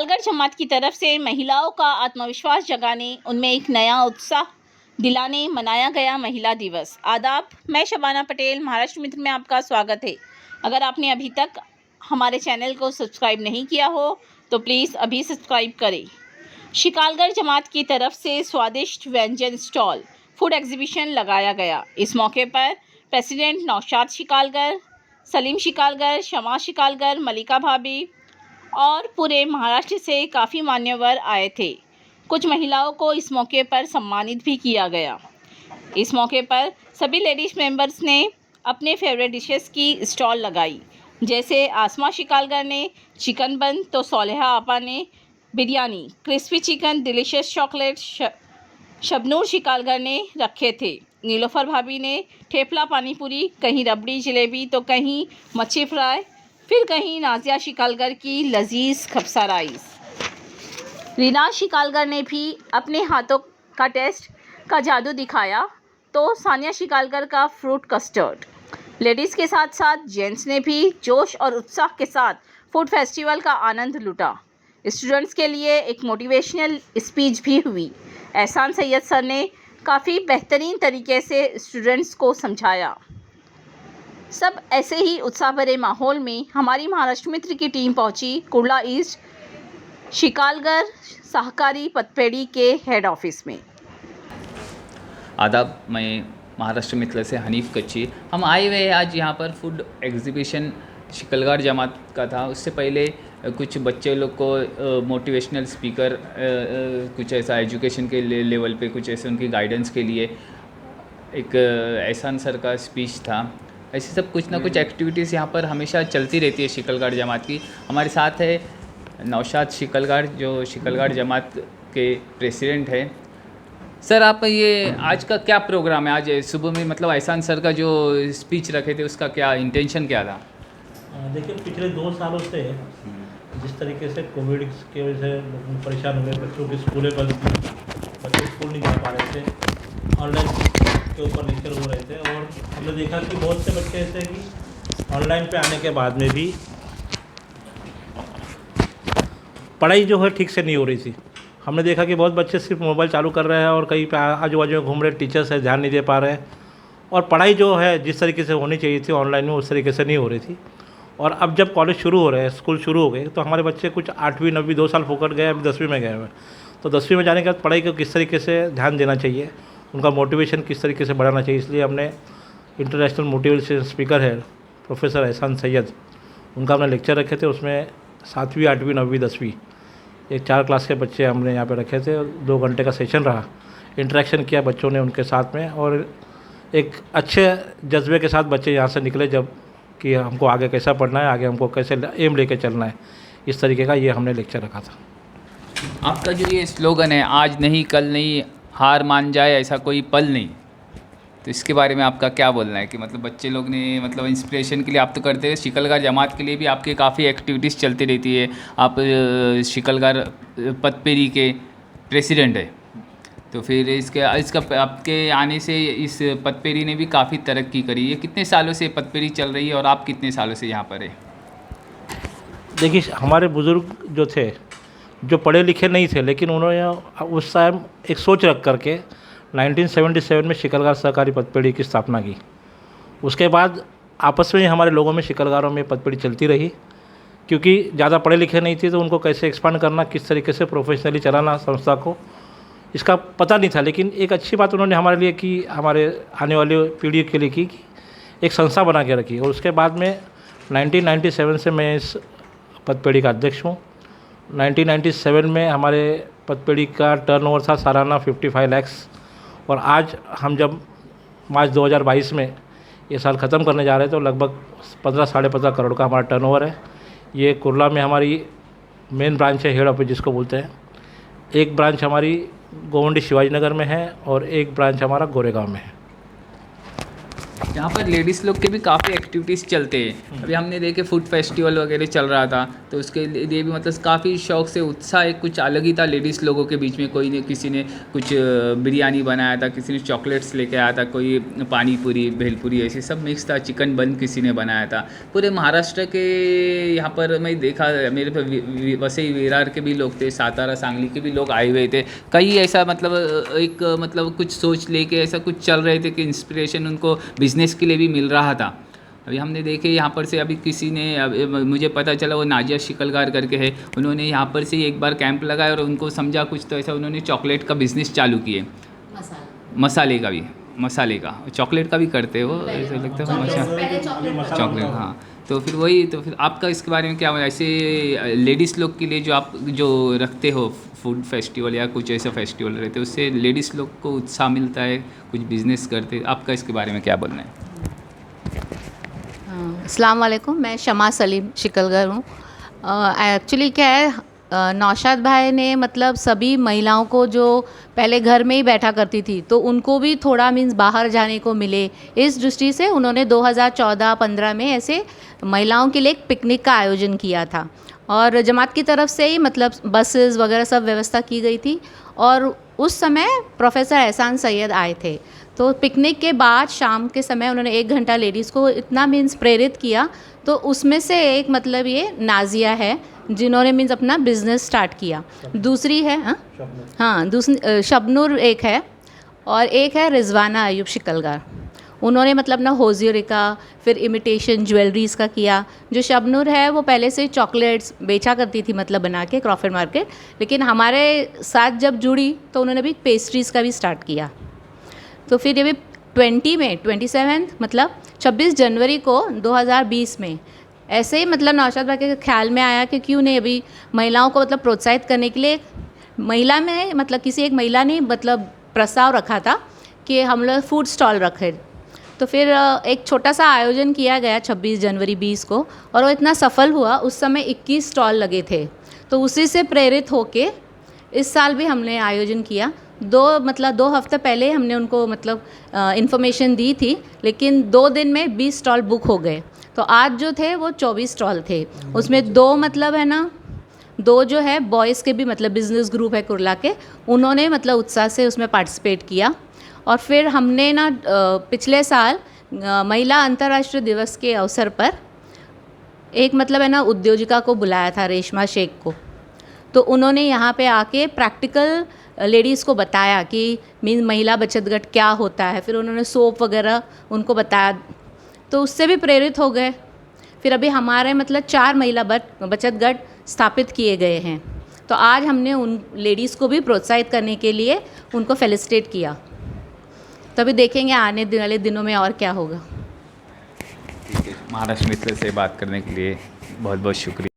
शिकालगढ़ जमात की तरफ से महिलाओं का आत्मविश्वास जगाने, उनमें एक नया उत्साह दिलाने मनाया गया महिला दिवस। आदाब, मैं शबाना पटेल, महाराष्ट्र मित्र में आपका स्वागत है। अगर आपने अभी तक हमारे चैनल को सब्सक्राइब नहीं किया हो तो प्लीज़ अभी सब्सक्राइब करें। शिकालगढ़ जमात की तरफ से स्वादिष्ट व्यंजन स्टॉल फूड एग्जीबिशन लगाया गया। इस मौके पर प्रेसिडेंट नौशाद शिकालगढ़, सलीम शिकालगढ़, शमा शिकालगढ़, मलिका भाभी और पूरे महाराष्ट्र से काफ़ी मान्यवर आए थे। कुछ महिलाओं को इस मौके पर सम्मानित भी किया गया। इस मौके पर सभी लेडीज़ मेंबर्स ने अपने फेवरेट डिशेस की स्टॉल लगाई, जैसे आसमा शिकालगढ़ ने चिकन बन तो सोलेहा आपा ने biryani, crispy chicken, delicious chocolate Shabnoor Shikalgarh ने रखे थे। नीलोफर भाभी ने ठेपला पानीपुरी, कहीं रबड़ी जलेबी तो कहीं मच्छी फ्राई, फिर कहीं नाजिया शिकालगढ़ की लजीज खबसा राइस। रीना शिकालगढ़ ने भी अपने हाथों का टेस्ट का जादू दिखाया तो सानिया शिकालगढ़ का फ्रूट कस्टर्ड। लेडीज़ के साथ साथ जेंट्स ने भी जोश और उत्साह के साथ फूड फेस्टिवल का आनंद लूटा। स्टूडेंट्स के लिए एक मोटिवेशनल स्पीच भी हुई। एहसान सैयद सर ने काफ़ी बेहतरीन तरीके से स्टूडेंट्स को समझाया। सब ऐसे ही उत्साह भरे माहौल में हमारी महाराष्ट्र मित्र की टीम पहुंची कुर्ला ईस्ट शिकालगढ़ सहकारी पतपेड़ी के हेड ऑफिस में। आदाब, मैं महाराष्ट्र मित्र से हनीफ कच्ची। हम आए हुए हैं आज यहाँ पर फूड एग्जीबिशन शिकालगढ़ जमात का था। उससे पहले कुछ बच्चे लोग को मोटिवेशनल स्पीकर, कुछ ऐसा एजुकेशन के लेवल पे कुछ ऐसे उनकी गाइडेंस के लिए एक एहसान सर का स्पीच था। ऐसे सब कुछ ना कुछ एक्टिविटीज़ यहाँ पर हमेशा चलती रहती है शिकालगढ़ जमात की। हमारे साथ है नौशाद शिकालगढ़, जो शिकालगढ़ जमात के प्रेसिडेंट है। सर, आप ये आज का क्या प्रोग्राम है? आज सुबह में मतलब एहसान सर का जो स्पीच रखे थे उसका क्या इंटेंशन क्या था? देखिए, पिछले 2 सालों से जिस तरीके से कोविड की वजह से लोग परेशान हुए, बच्चों की स्कूलें बंद थी, बच्चे स्कूल नहीं जा पा रहे थे, ऑनलाइन के ऊपर लेक्चर हो रहे थे और हमने देखा कि बहुत से बच्चे ऐसे कि ऑनलाइन पे आने के बाद में भी पढ़ाई जो है ठीक से नहीं हो रही थी। हमने देखा कि बहुत बच्चे सिर्फ मोबाइल चालू कर रहे हैं और कहीं पे आजू बाजू में घूम रहे, टीचर्स है ध्यान नहीं दे पा रहे हैं और पढ़ाई जो है जिस तरीके से होनी चाहिए थी ऑनलाइन में उस तरीके से नहीं हो रही थी। और अब जब कॉलेज शुरू हो रहे हैं, स्कूल शुरू हो गए, तो हमारे बच्चे कुछ 8वीं 9वीं 2 साल फोकट गए, अभी 10वीं में गए हुए। तो 10वीं में जाने के बाद पढ़ाई को किस तरीके से ध्यान देना चाहिए, उनका मोटिवेशन किस तरीके से बढ़ाना चाहिए, इसलिए हमने इंटरनेशनल मोटिवेशन स्पीकर है प्रोफेसर एहसान सैयद, उनका हमने लेक्चर रखे थे। उसमें 7वीं 8वीं 9वीं 10वीं एक 4 क्लास के बच्चे हमने यहाँ पे रखे थे। 2 घंटे का सेशन रहा, इंटरेक्शन किया बच्चों ने उनके साथ में और एक अच्छे जज्बे के साथ बच्चे यहाँ से निकले जब कि हमको आगे कैसा पढ़ना है, आगे हमको कैसे एम लेके चलना है, इस तरीके का ये हमने लेक्चर रखा था। आपका जो ये स्लोगन है, आज नहीं कल नहीं, हार मान जाए ऐसा कोई पल नहीं, तो इसके बारे में आपका क्या बोलना है? कि मतलब बच्चे लोग ने मतलब इंस्पिरेशन के लिए आप तो करते हैं, शिकालगढ़ जमात के लिए भी आपकी काफ़ी एक्टिविटीज़ चलती रहती है। आप शिकालगढ़ पतपेड़ी के प्रेसिडेंट है, तो फिर इसका आपके आने से इस पतपेड़ी ने भी काफ़ी तरक्की करी है। कितने सालों से पतपेड़ी चल रही है और आप कितने सालों से यहाँ पर है? देखिए, हमारे बुज़ुर्ग जो थे, जो पढ़े लिखे नहीं थे, लेकिन उन्होंने उस टाइम एक सोच रख करके 1977 में शिकालगढ़ सहकारी पतपेड़ी की स्थापना की। उसके बाद आपस में ही हमारे लोगों में शिकालगढ़ों में पतपेड़ी चलती रही, क्योंकि ज़्यादा पढ़े लिखे नहीं थे तो उनको कैसे एक्सपांड करना, किस तरीके से प्रोफेशनली चलाना संस्था को, इसका पता नहीं था। लेकिन एक अच्छी बात उन्होंने हमारे लिए की, हमारे आने वाली पीढ़ी के लिए की, एक संस्था बना के रखी। और उसके बाद में 1997 से मैं इस पतपेड़ी का अध्यक्ष हूँ। 1997 में हमारे पतपेड़ी का टर्नओवर था सालाना 55 लाख और आज हम जब मार्च 2022 में ये साल ख़त्म करने जा रहे हैं तो लगभग 15 साढ़े 15 करोड़ का हमारा टर्नओवर है। ये कुर्ला में हमारी मेन ब्रांच है, हेड ऑफिस जिसको बोलते हैं। एक ब्रांच हमारी गोवंडी शिवाजी नगर में है और एक ब्रांच हमारा गोरेगांव में है। यहाँ पर लेडीज़ लोग के भी काफ़ी एक्टिविटीज़ चलते हैं। अभी हमने देखे फूड फेस्टिवल वगैरह चल रहा था, तो उसके लिए भी मतलब काफ़ी शौक से उत्साह एक कुछ अलग ही था लेडीज़ लोगों के बीच में। कोई ने किसी ने कुछ बिरयानी बनाया था, किसी ने चॉकलेट्स लेके आया था, कोई पानी पूरी भेलपूरी ऐसे सब मिक्स था, चिकन बन किसी ने बनाया था। पूरे महाराष्ट्र के यहाँ पर मैं देखा, मेरे पे वसई विरार के भी लोग थे, सातारा सांगली के भी लोग आए हुए थे। कई ऐसा मतलब एक मतलब कुछ सोच लेके ऐसा कुछ चल रहे थे कि इंस्पिरेशन उनको बिज़नेस के लिए भी मिल रहा था। अभी हमने देखे यहाँ पर से अभी किसी ने मुझे पता चला वो नाजिया शिकलगार करके है, उन्होंने यहाँ पर से एक बार कैंप लगाया और उनको समझा कुछ तो ऐसा उन्होंने चॉकलेट का बिज़नेस चालू किए, मसाले का भी, मसाले का चॉकलेट का भी करते हो ऐसा लगता है चॉकलेट। हाँ, तो फिर वही, तो फिर आपका इसके बारे में क्या हुआ, ऐसे लेडीज़ लोग के लिए जो आप जो रखते हो फूड फेस्टिवल या कुछ ऐसा फेस्टिवल रहते उससे लेडीज़ लोग को उत्साह मिलता है, कुछ बिज़नेस करते, आपका इसके बारे में क्या बोलना है? अस्सलाम वालेकुम, मैं शमा सलीम शिकलगर हूँ। एक्चुअली क्या है, नौशाद भाई ने मतलब सभी महिलाओं को जो पहले घर में ही बैठा करती थी तो उनको भी थोड़ा मीन्स बाहर जाने को मिले, इस दृष्टि से उन्होंने 2014-15 में ऐसे महिलाओं के लिए एक पिकनिक का आयोजन किया था और जमात की तरफ से ही मतलब बसेस वगैरह सब व्यवस्था की गई थी और उस समय प्रोफेसर एहसान सैयद आए थे। तो पिकनिक के बाद शाम के समय उन्होंने 1 घंटा लेडीज़ को इतना मीन्स प्रेरित किया, तो उसमें से एक मतलब ये नाजिया है जिन्होंने मीन्स अपना बिज़नेस स्टार्ट किया। दूसरी है दूसरी शबनूर एक है और एक है रिजवाना अयूब शिकलगार। उन्होंने मतलब ना होजियरी का, फिर इमिटेशन ज्वेलरीज़ का किया। जो शबनूर है वो पहले से चॉकलेट्स बेचा करती थी मतलब बना के क्रॉफर्ड मार्केट, लेकिन हमारे साथ जब जुड़ी तो उन्होंने भी पेस्ट्रीज़ का भी स्टार्ट किया। तो फिर ये भी 27 मतलब 26 जनवरी को 2020 में ऐसे ही मतलब नौशाद भाई के ख्याल में आया कि क्यों नहीं अभी महिलाओं को मतलब प्रोत्साहित करने के लिए महिला में मतलब किसी एक महिला ने मतलब प्रस्ताव रखा था कि हम लोग फूड स्टॉल रखें। तो फिर एक छोटा सा आयोजन किया गया 26 जनवरी 20 को और वो इतना सफल हुआ। उस समय 21 स्टॉल लगे थे, तो उसी से प्रेरित होके इस साल भी हमने आयोजन किया। 2 हफ्ते पहले हमने उनको मतलब इन्फॉर्मेशन दी थी, लेकिन 2 दिन में 20 स्टॉल बुक हो गए। तो आज जो थे वो 24 स्टॉल थे, उसमें 2 मतलब है ना 2 जो है बॉयज़ के भी मतलब बिज़नेस ग्रुप है कुर्ला के, उन्होंने मतलब उत्साह से उसमें पार्टिसिपेट किया। और फिर हमने ना पिछले साल महिला अंतर्राष्ट्रीय दिवस के अवसर पर एक मतलब है ना उद्योजिका को बुलाया था, रेशमा शेख को। तो उन्होंने यहाँ पे आके प्रैक्टिकल लेडीज़ को बताया कि मीन महिला बचत गट क्या होता है। फिर उन्होंने सोप वगैरह उनको बताया, तो उससे भी प्रेरित हो गए। फिर अभी हमारे मतलब 4 महिला बचत गट स्थापित किए गए हैं। तो आज हमने उन लेडीज़ को भी प्रोत्साहित करने के लिए उनको फेलिसिटेट किया। तो अभी देखेंगे आने वाले दिनों में और क्या होगा। महाराष्ट्र मित्र से बात करने के लिए बहुत बहुत शुक्रिया।